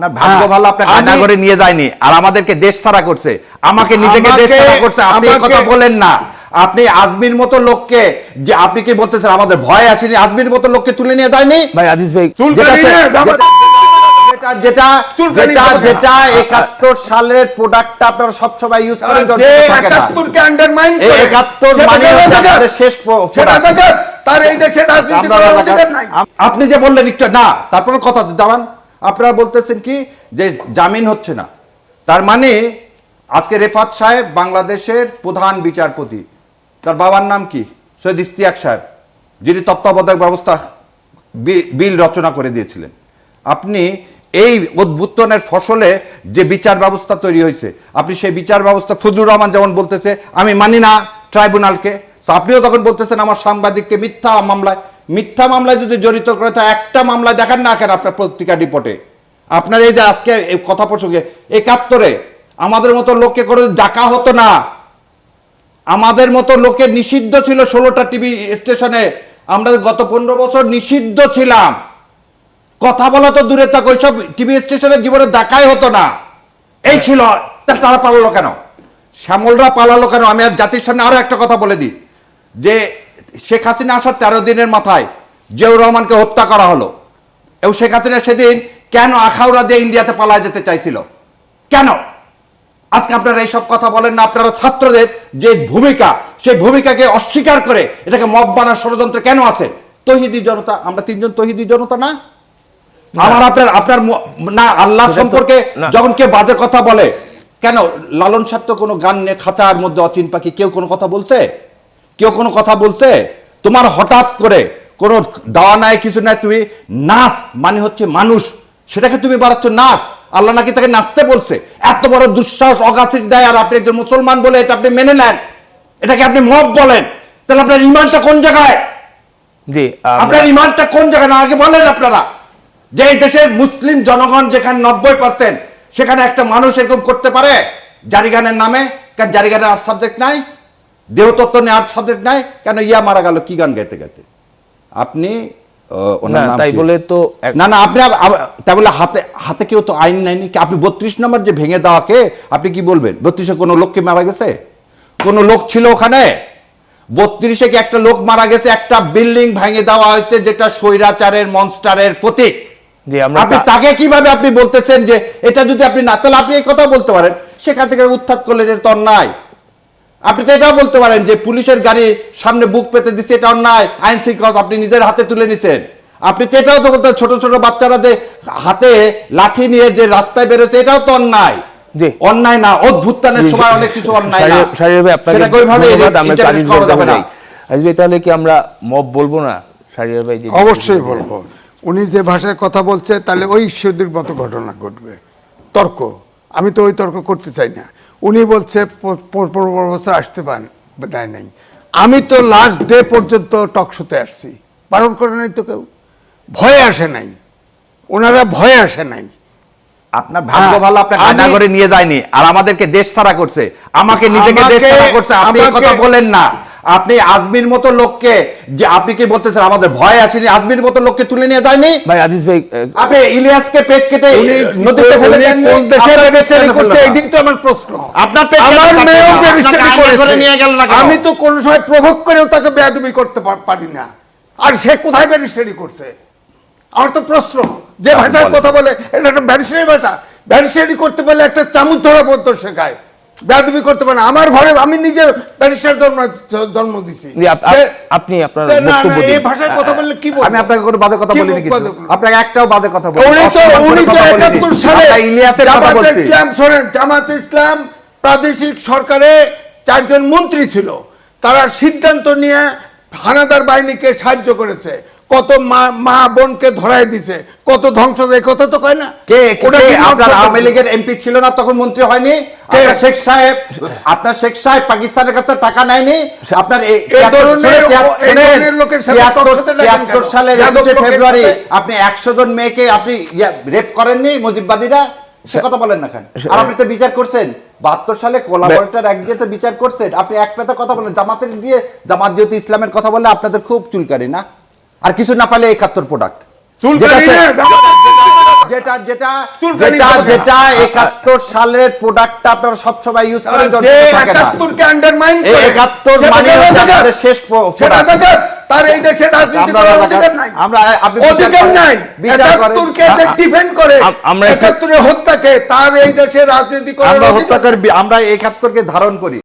না ভাগ্য ভালো আপনাকে আয়না করে নিয়ে যায়নি আর আমাদেরকে দেশ ছাড়া করছে, আমাকে নিজেকে দেশ ছাড়া করছে। আপনি এই কথা বলেন না। আপনি আজমির মতো লোককে, যে আপনি কি বলতেছেন আমাদের ভয় আসেনি, আজমির মতো লোককে তুলে নিয়ে যায়নি ভাই আজিজ ভাই, যেটা 71 সালের প্রোডাক্টটা আপনারা সব সময় ইউজ করেন। 71 কে আন্ডারমাইন করে 71 মানে হচ্ছে আমাদের শেষ প্রোডাক্ট। তার এই দেশে রাজনীতি করার অধিকার নাই। আপনি যে বললেন একটু না, তারপরে কথা দাঁড়ান। আপনারা বলতেছেন কি যে জামিন হচ্ছে না, তার মানে আজকে রেফাত সাহেব বাংলাদেশের প্রধান বিচারপতি, তার বাবার নাম কি, সৈয়দ ইশতিয়াক সাহেব, যিনি তত্ত্বাবধায়ক ব্যবস্থা বিল রচনা করে দিয়েছিলেন। আপনি এই উদ্বুত্তনের ফসলে যে বিচার ব্যবস্থা তৈরি হয়েছে, আপনি সেই বিচার ব্যবস্থা, ফজলুর রহমান যেমন বলতেছে আমি মানি না ট্রাইব্যুনালকে, আপনিও তখন বলতেছেন আমার সাংবাদিককে মিথ্যা মামলায় যদি জড়িত করে, তো একটা মামলা দেখান না কেন আপনার পত্রিকা রিপোর্টে? আপনার এই যে আজকে এই কথা প্রসঙ্গে 71-এ আমাদের মতো লোককে করে ডাকা হতো না, আমাদের মতো লোকের নিষিদ্ধ ছিল 16টা টিভি স্টেশনে। আমরা গত 15 বছর নিষিদ্ধ ছিলাম, কথা বলা তো দূরে থাক, ওইসব টিভি স্টেশনের জীবনে দেখাই হতো না। এই ছিল, তারা পালালো কেন? শ্যামলরা পালালো কেন? আমি আর জাতির সামনে আরো একটা কথা বলে দিই, যে শেখ হাসিনা আসার 13 দিনের মাথায় জিয়াউর রহমানকে হত্যা করা হলো, এবং শেখ হাসিনা সেদিন কেন আখাউড়া দিয়ে ইন্ডিয়াতে পালায় যেতে চাইছিল কেন? আজকে আপনারা এইসব কথা বলেন না। আপনারা ছাত্রদের যে ভূমিকা, সেই ভূমিকাকে অস্বীকার করে এটাকে মব বানার ষড়যন্ত্র কেন আছে? তৌহিদি জনতা, আমরা 3জন তৌহিদি জনতা না? আমার আপনার না আল্লাহ সম্পর্কে যখন কেউ বাজে কথা বলে, কেন লালন সাহেব তো কোনো গান নিয়ে খাঁচার মধ্যে অচিন পাখি, কেউ কোনো কথা বলছে? কেউ কোনো কথা বলছে? তোমার হঠাৎ করে কোনো দাওয়া নাই, কিছু নাই, তুমি নাচ মানে হচ্ছে মানুষ, সেটাকে তুমি বাড়াচ্ছ নাচ। আল্লাহ নাকি তাকে নাচতে বলছে। এত বড় দুঃসাহস অগাছির দেয়, আর আপনি একজন মুসলমান বলে এটা আপনি মেনে নেন, এটাকে আপনি মব বলেন। তাহলে আপনার ইমানটা কোন জায়গায়? জি, আপনার ইমানটা কোন জায়গায় না আগে বলেন আপনারা। যে এই দেশের মুসলিম জনগণ যেখানে 90%, সেখানে একটা মানুষ এরকম করতে পারে জারিগানের নামে? কেন জারিগানের আর্ট সাবজেক্ট নাই? দেহতত্ত্ব নিয়ে আর্ট সাবজেক্ট নাই কেন? ইয়া মারা গেল কি গান গাইতে গাইতে? আপনি তাই বলে তো না না, আপনি তাই বলে হাতে কেউ তো আইন নাইনি। আপনি 32 নম্বর যে ভেঙে দেওয়াকে আপনি কি বলবেন? 32-এ কোনো লোককে মারা গেছে? কোনো লোক ছিল ওখানে? 32-এ কি একটা লোক মারা গেছে? একটা বিল্ডিং ভেঙে দেওয়া হয়েছে, যেটা স্বৈরাচারের মনস্টারের প্রতীক। আপনি তাকে কিভাবে আপনি বলতেছেন যে এটা যদি আপনি না, তাহলে আপনি এই কথা বলতে পারেন সেখান থেকে উত্থাত করলেন, এটা অন্যায়। আপনি তো এটাও বলতে পারেন যে পুলিশের গাড়ি সামনে বুক পেতে দিচ্ছে, এটা অন্যায়, আইন শৃঙ্খলা আপনি নিজের হাতে তুলে নিছেন। আপনি তো এটাও তো বলতে, ছোট ছোট বাচ্চারা যে হাতে লাঠি নিয়ে যে রাস্তায় বেরোচ্ছে, এটাও তো অন্যায়। অন্যায় না, অভ্যুত্থানের সময় অনেক কিছু অন্যায় না, সেটাকে ওইভাবে ইন্টারপ্রেট করা যাবে না। তাহলে কি আমরা মব বলবো না? অবশ্যই বলবো। উনি যে ভাষায় কথা বলছে, তাহলে ওই ঈশ্বরদের মতো ঘটনা ঘটবে। তর্ক, আমি তো ওই তর্ক করতে চাই না। উনি বলছে 15 বছর আসতে দেয় নাই। আমি তো লাস্ট ডে পর্যন্ত টকশোতে আসছি, বারণ করে নাই তো কেউ, ভয়ে আসে নাই, ওনারা ভয়ে আসে নাই। আপনার ভাগ্য ভালো আপনাকে আয়না করে নিয়ে যায়নি আর আমাদেরকে দেশ ছাড়া করছে, আমাকে নিজেকে দেশ ছাড়া করছে। আপনি এই কথা বলেন না। আপনি আজমির মতো লোককে, যে আপনি কি বলতেছেন আমাদের ভয় আসেনি, আজমির মতো লোককে তুলে নিয়ে যায়নি? ভাই আজিজ ভাই, আপনি ইলিয়াসকে পেট কেটে নদীতে ফেলে দেন, কোন দেশে রেজিস্ট্রি করতে? এটাই তো আমার প্রশ্ন। আপনার পেট আমার মেয়েও রেজিস্ট্রি করে নিয়ে গেল না, আমি তো কোন সময় প্রভোগ করেও তাকে বেয়াদবি করতে পারি না। আর সে কোথায় রেজিস্ট্রি করছে? আমার তো প্রশ্ন, যে ভাষায় কথা বলে এটা একটা ব্যারিস্টারি ভাষা। ব্যারিস্টারি করতে পারলে একটা চামচ ধরা পড়তো শেখায়, বেয়াদবি করতে পারে না। আমার ঘরে আমি নিজে ব্যারিস্টার জন্ম দিছি। আপনি আপনার এই ভাষায় কথা বললে কি বলবো? আমি আপনাকে কোনো বাজে কথা বলিনি, কিন্তু আপনাকে একটাও বাজে কথা বলিনি। উনি তো 71 সালে ইলিয়াসের কথা বলছেন। ইসলাম শোনেন, জামাত ইসলাম প্রাদেশিক সরকারে 4 জন মন্ত্রী ছিল, তারা সিদ্ধান্ত নিয়ে হানাদার বাহিনীকে সাহায্য করেছে, কত মা বোনকে ধরাই দিছে, কত ধ্বংস, এই কথা তো কয় না। কে আপনার আওয়ামী লীগের এমপি ছিল না তখন, মন্ত্রী হয়নি? আপনার শেখ সাহেব পাকিস্তানের কাছে টাকা নেয়নি? আপনার 73 সালের 21 ফেব্রুয়ারি আপনি 100 জন মেয়েকে আপনি রেপ করেননি মুজিববাদীরা? সে কথা বলেন না কেন? আর আপনি তো বিচার করছেন 72 সালে কোলাবরেটর এক দিয়ে তো বিচার করছেন। আপনি এক পেতা কথা বলেন, জামাতের দিয়ে জামাত ইসলামের কথা বললে আপনাদের খুব চুলকারি না? আর কিছু না পালে 71 প্রোডাক্ট যেটা যেটা চুলকানি যেটা করবে না। যেটা 71 সালের প্রোডাক্টটা আপনারা সব সময় ইউজ করেন যে যতটুকু থাকে না 71 কে আন্ডারমাইন এই করে 71 সেটা মানে হচ্ছে রাজাকার। আমাদের শেষ সেটা product। রাজাকার। তার এই দেশে রাজনীতি আমরা করার রাজাকার। অধিকার নাই। আমরা আপনি বিচার অধিকার করেন, নাই। বিচার করেন। 71 কে যে ডিফেন্ড করে আমরা 71 এর হত্যাকে তার এই দেশে রাজনীতি করার আমরা অধিকার হত্যাকারী আমরা 71 কে ধারণ করি।